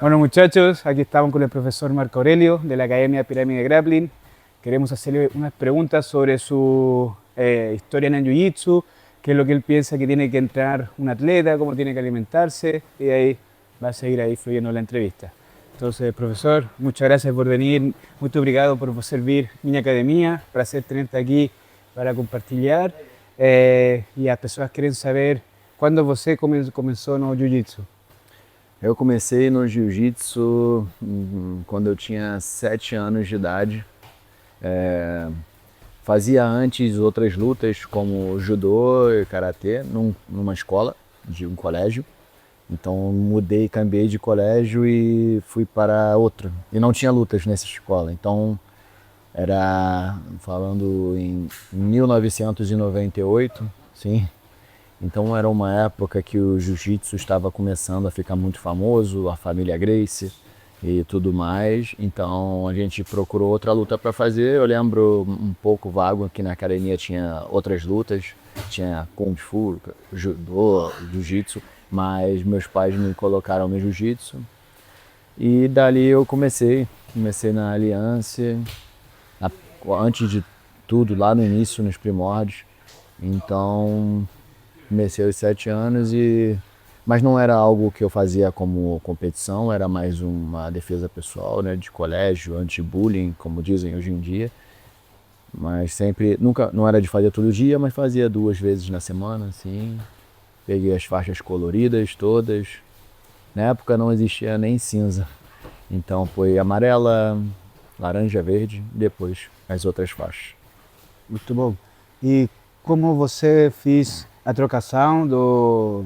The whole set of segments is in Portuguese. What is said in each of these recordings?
Bueno muchachos, aquí estamos con el profesor Marco Aurelio de la Academia Pirámide Grappling. Queremos hacerle unas preguntas sobre su historia en el Jiu-Jitsu, qué es lo que él piensa que tiene que entrenar un atleta, cómo tiene que alimentarse, y ahí va a seguir ahí fluyendo la entrevista. Entonces, profesor, muchas gracias por venir, muito obrigado por servir mi academia, prazer tenerte aqui para compartilhar. E as pessoas querem saber quando você começou no Jiu-Jitsu. Eu comecei no jiu-jitsu quando eu tinha 7 anos de idade. Fazia antes outras lutas como judô e karatê numa escola, de um colégio. Então mudei, cambiei de colégio e fui para outra. E não tinha lutas nessa escola. Então era falando em 1998, sim. Então era uma época que o jiu-jitsu estava começando a ficar muito famoso, a família Gracie e tudo mais. Então a gente procurou outra luta para fazer. Eu lembro um pouco vago que na academia tinha outras lutas, tinha Kung Fu, Judô, Jiu-Jitsu, mas meus pais me colocaram no Jiu-Jitsu. E dali eu comecei na Aliança, antes de tudo, lá no início, nos primórdios. Então comecei aos 7 anos, mas não era algo que eu fazia como competição, era mais uma defesa pessoal, né, de colégio, anti-bullying, como dizem hoje em dia. Mas sempre, nunca, não era de fazer todo dia, mas fazia 2 vezes na semana, assim. Peguei as faixas coloridas todas. Na época não existia nem cinza, então foi amarela, laranja, verde, depois as outras faixas. Muito bom. E como você fez a trocação do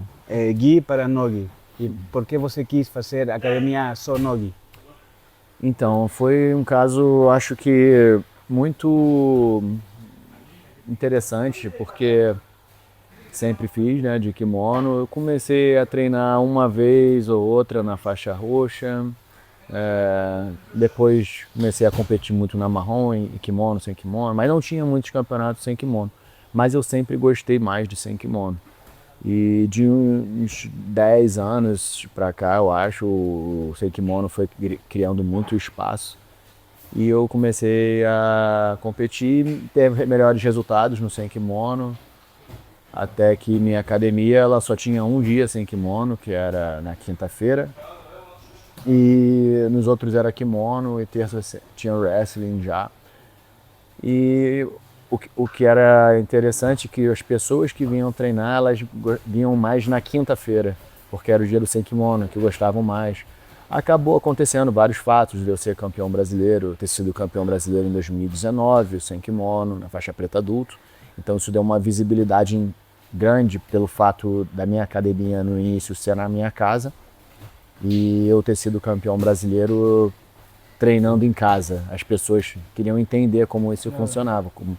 gi para nogi? E por que você quis fazer academia só nogi? Então, foi um caso, acho que muito interessante, porque sempre fiz, né, de kimono. Eu comecei a treinar uma vez ou outra na faixa roxa. Depois comecei a competir muito na marrom, em kimono, sem kimono, mas não tinha muitos campeonatos sem kimono. Mas eu sempre gostei mais de sem kimono. E de uns 10 anos pra cá, eu acho, o sem kimono foi criando muito espaço. E eu comecei a competir, ter melhores resultados no sem kimono. Até que minha academia ela só tinha um dia sem kimono, que era na quinta-feira. E nos outros era kimono e terça tinha wrestling já. E o que era interessante é que as pessoas que vinham treinar, elas vinham mais na quinta-feira, porque era o dia do sem kimono, que gostavam mais. Acabou acontecendo vários fatos de eu ser campeão brasileiro, ter sido campeão brasileiro em 2019, sem kimono, na faixa preta adulto. Então isso deu uma visibilidade grande pelo fato da minha academia no início ser na minha casa e eu ter sido campeão brasileiro treinando em casa. As pessoas queriam entender como isso funcionava, como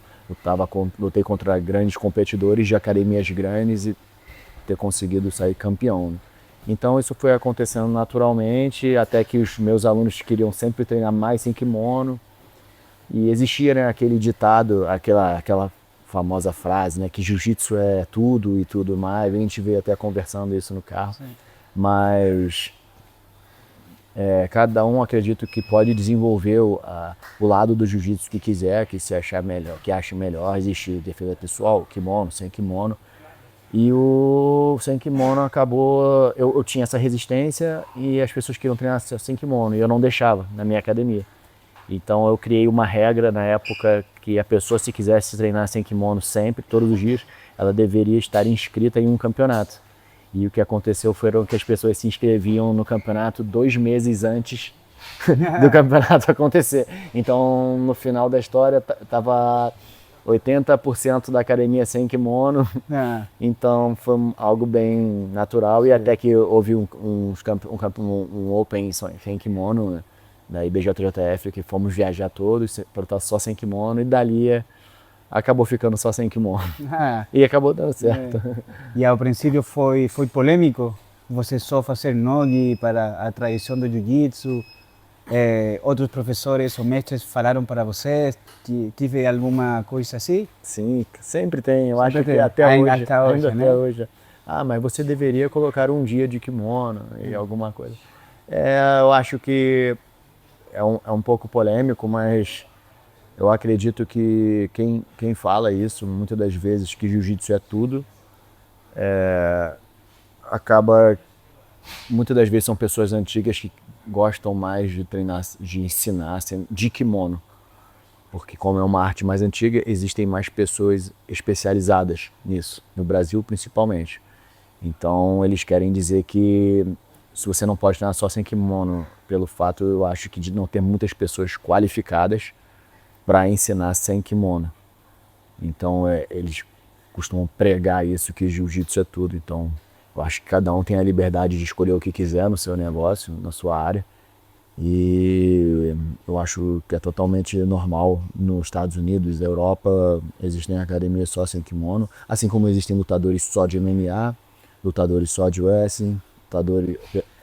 lutei contra grandes competidores de academias grandes e ter conseguido sair campeão. Então isso foi acontecendo naturalmente, até que os meus alunos queriam sempre treinar mais sem kimono. E existia, né, aquele ditado, aquela famosa frase, né, que jiu-jitsu é tudo e tudo mais. A gente veio até conversando isso no carro. Sim. Mas cada um acredito que pode desenvolver o lado do jiu-jitsu que quiser, que se achar melhor, que ache melhor. Existe defesa pessoal, kimono, sem kimono. E o sem kimono acabou, eu tinha essa resistência e as pessoas queriam treinar sem kimono e eu não deixava na minha academia. Então eu criei uma regra na época que a pessoa, se quisesse treinar sem kimono sempre, todos os dias, ela deveria estar inscrita em um campeonato. E o que aconteceu foi que as pessoas se inscreviam no campeonato 2 meses antes do campeonato acontecer. Então no final da história tava 80% da academia sem kimono, então foi algo bem natural. E até que houve um Open sem kimono da IBJJF, que fomos viajar todos para estar só sem kimono, e dali acabou ficando só sem kimono. E acabou dando certo. E ao princípio foi polêmico você só fazer nogi para a tradição do jiu-jitsu? Outros professores ou mestres falaram para você? Tive alguma coisa assim? Sim, sempre tem. Eu acho que até hoje, né? Até hoje. Ah, mas você deveria colocar um dia de kimono e alguma coisa. Eu acho que é um pouco polêmico, mas eu acredito que quem fala isso, muitas das vezes, que jiu-jitsu é tudo, acaba, muitas das vezes são pessoas antigas que gostam mais de treinar, de ensinar de kimono. Porque como é uma arte mais antiga, existem mais pessoas especializadas nisso, no Brasil principalmente. Então eles querem dizer que se você não pode treinar só sem kimono, pelo fato, eu acho que de não ter muitas pessoas qualificadas para ensinar sem kimono. Então eles costumam pregar isso, que jiu-jitsu é tudo. Então eu acho que cada um tem a liberdade de escolher o que quiser no seu negócio, na sua área. E eu acho que é totalmente normal nos Estados Unidos, na Europa, existem academias só sem kimono, assim como existem lutadores só de MMA, lutadores só de wrestling,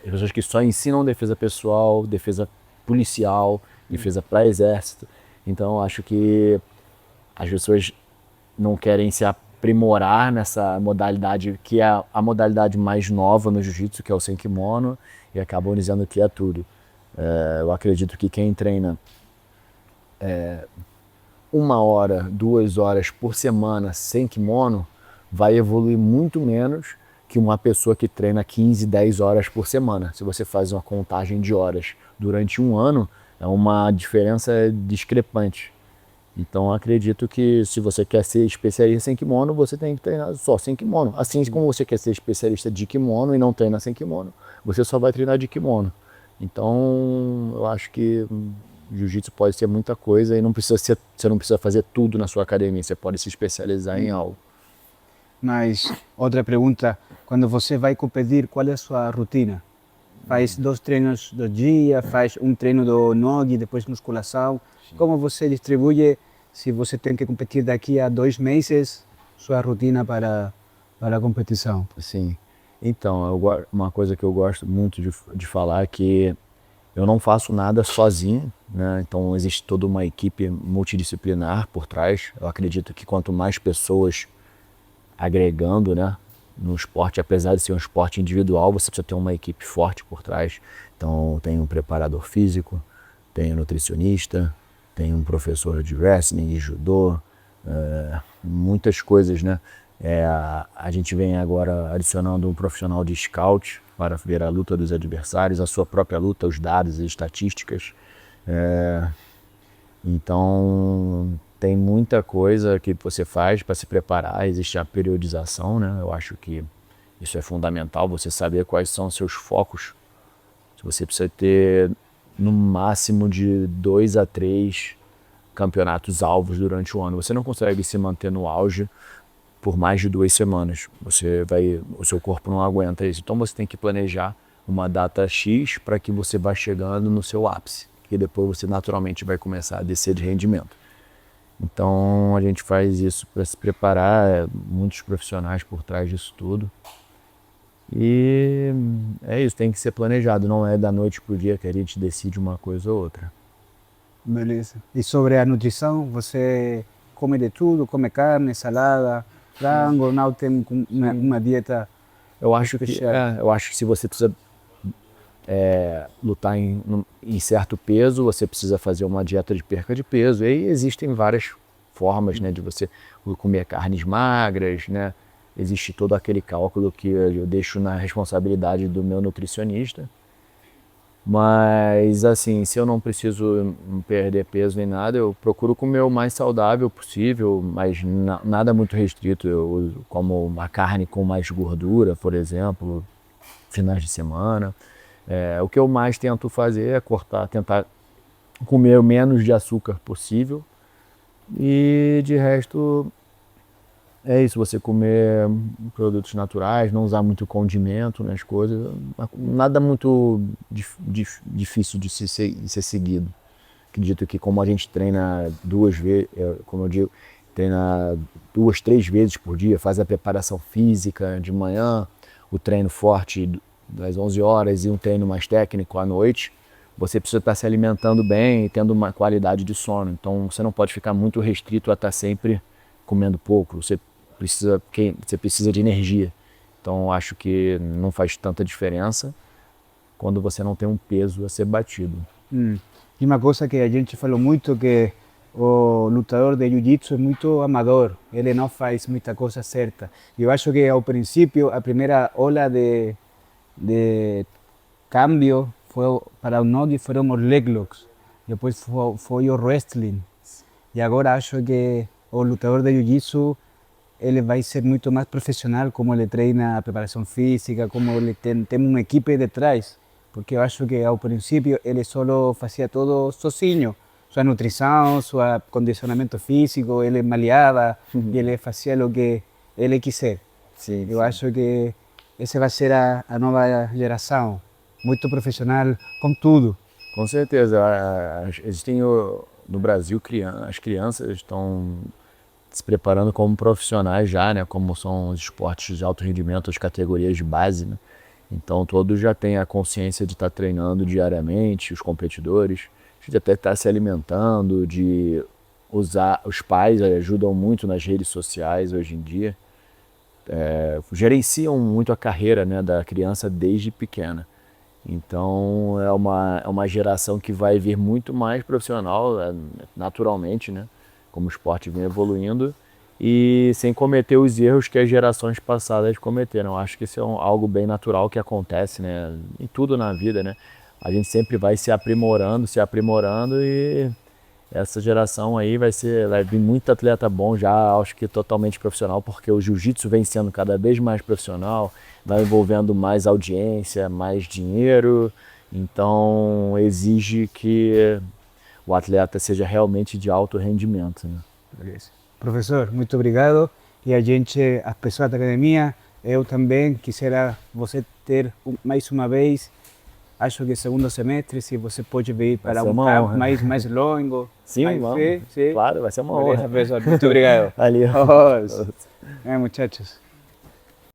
pessoas que só ensinam defesa pessoal, defesa policial, defesa para exército. Então eu acho que as pessoas não querem se aprimorar nessa modalidade, que é a modalidade mais nova no jiu-jitsu, que é o sem kimono, e acabam dizendo que é tudo. Eu acredito que quem treina 1 hora, 2 horas por semana sem kimono vai evoluir muito menos que uma pessoa que treina 15, 10 horas por semana. Se você faz uma contagem de horas durante um ano, é uma diferença discrepante. Então acredito que se você quer ser especialista em kimono, você tem que treinar só sem kimono. Assim como você quer ser especialista de kimono e não treina sem kimono, você só vai treinar de kimono. Então eu acho que jiu-jitsu pode ser muita coisa e você não precisa fazer tudo na sua academia, você pode se especializar em algo. Mas outra pergunta, quando você vai competir, qual é a sua rotina? Faz 2 treinos do dia, faz um treino do nogi, depois musculação? Como você distribui, se você tem que competir daqui a 2 meses, sua rotina para a competição? Sim. Então, uma coisa que eu gosto muito de falar é que eu não faço nada sozinho, né? Então existe toda uma equipe multidisciplinar por trás. Eu acredito que quanto mais pessoas agregando, né, no esporte, apesar de ser um esporte individual, você precisa ter uma equipe forte por trás. Então tem um preparador físico, tem um nutricionista, tem um professor de wrestling e judô, muitas coisas, né? A gente vem agora adicionando um profissional de scout para ver a luta dos adversários, a sua própria luta, os dados e estatísticas. Então tem muita coisa que você faz para se preparar, existe a periodização, né? Eu acho que isso é fundamental, você saber quais são os seus focos. Você precisa ter no máximo de 2 a 3 campeonatos alvos durante o ano. Você não consegue se manter no auge por mais de 2 semanas. O seu corpo não aguenta isso. Então você tem que planejar uma data X para que você vá chegando no seu ápice, que depois você naturalmente vai começar a descer de rendimento. Então a gente faz isso para se preparar, muitos profissionais por trás disso tudo. E é isso, tem que ser planejado, não é da noite para o dia que a gente decide uma coisa ou outra. Beleza. E sobre a nutrição, você come de tudo, come carne, salada, frango, não tem uma dieta Eu acho especial? eu acho que se você precisa lutar em certo peso, você precisa fazer uma dieta de perca de peso. E aí existem várias formas, né, de você comer carnes magras, né? Existe todo aquele cálculo que eu deixo na responsabilidade do meu nutricionista. Mas assim, se eu não preciso perder peso nem nada, eu procuro comer o mais saudável possível, mas nada muito restrito. Eu como uma carne com mais gordura, por exemplo, finais de semana. O que eu mais tento fazer é tentar comer o menos de açúcar possível. E de resto, é isso, você comer produtos naturais, não usar muito condimento nas coisas, nada muito difícil de ser seguido. Acredito que como a gente treina 2 vezes, como eu digo, treina 2, 3 vezes por dia, faz a preparação física de manhã, o treino forte das 11 horas e um treino mais técnico à noite, você precisa estar se alimentando bem e tendo uma qualidade de sono. Então você não pode ficar muito restrito a estar sempre comendo pouco. Você precisa de energia. Então acho que não faz tanta diferença quando você não tem um peso a ser batido. E uma coisa que a gente falou muito, que o lutador de jiu-jitsu é muito amador, ele não faz muita coisa certa. Eu acho que ao princípio, a primeira ola de cambio foi, para o Nogi foram os leg locks, depois foi o wrestling. E agora acho que o lutador de jiu-jitsu ele vai ser muito mais profissional, como ele treina a preparação física, como ele tem uma equipe de trás. Porque eu acho que ao princípio ele só fazia tudo sozinho. Sua nutrição, seu condicionamento físico, ele malhava e ele fazia o que ele quiser. Sim, Eu acho que essa vai ser a nova geração, muito profissional com tudo. Com certeza. Existem no Brasil, as crianças estão se preparando como profissionais já, né? Como são os esportes de alto rendimento, as categorias de base, né? Então todos já têm a consciência de estar treinando diariamente, os competidores, de até estar se alimentando, de usar, os pais ajudam muito nas redes sociais hoje em dia, gerenciam muito a carreira, né, da criança desde pequena. Então é uma geração que vai vir muito mais profissional, naturalmente, né, como o esporte vem evoluindo, e sem cometer os erros que as gerações passadas cometeram. Acho que isso é algo bem natural que acontece, né, em tudo na vida, né? A gente sempre vai se aprimorando e essa geração aí vai vir muito atleta bom já, acho que totalmente profissional, porque o jiu-jitsu vem sendo cada vez mais profissional, vai envolvendo mais audiência, mais dinheiro, então exige que o atleta seja realmente de alto rendimento, né? Professor, muito obrigado. E a gente, as pessoas da academia, eu também quisera você ter mais uma vez, acho que segundo semestre, se você pode vir para um campo mais longo. Sim, vamos. Sim. Claro, vai ser uma honra. Professor, muito obrigado. Valeu. Muchachos.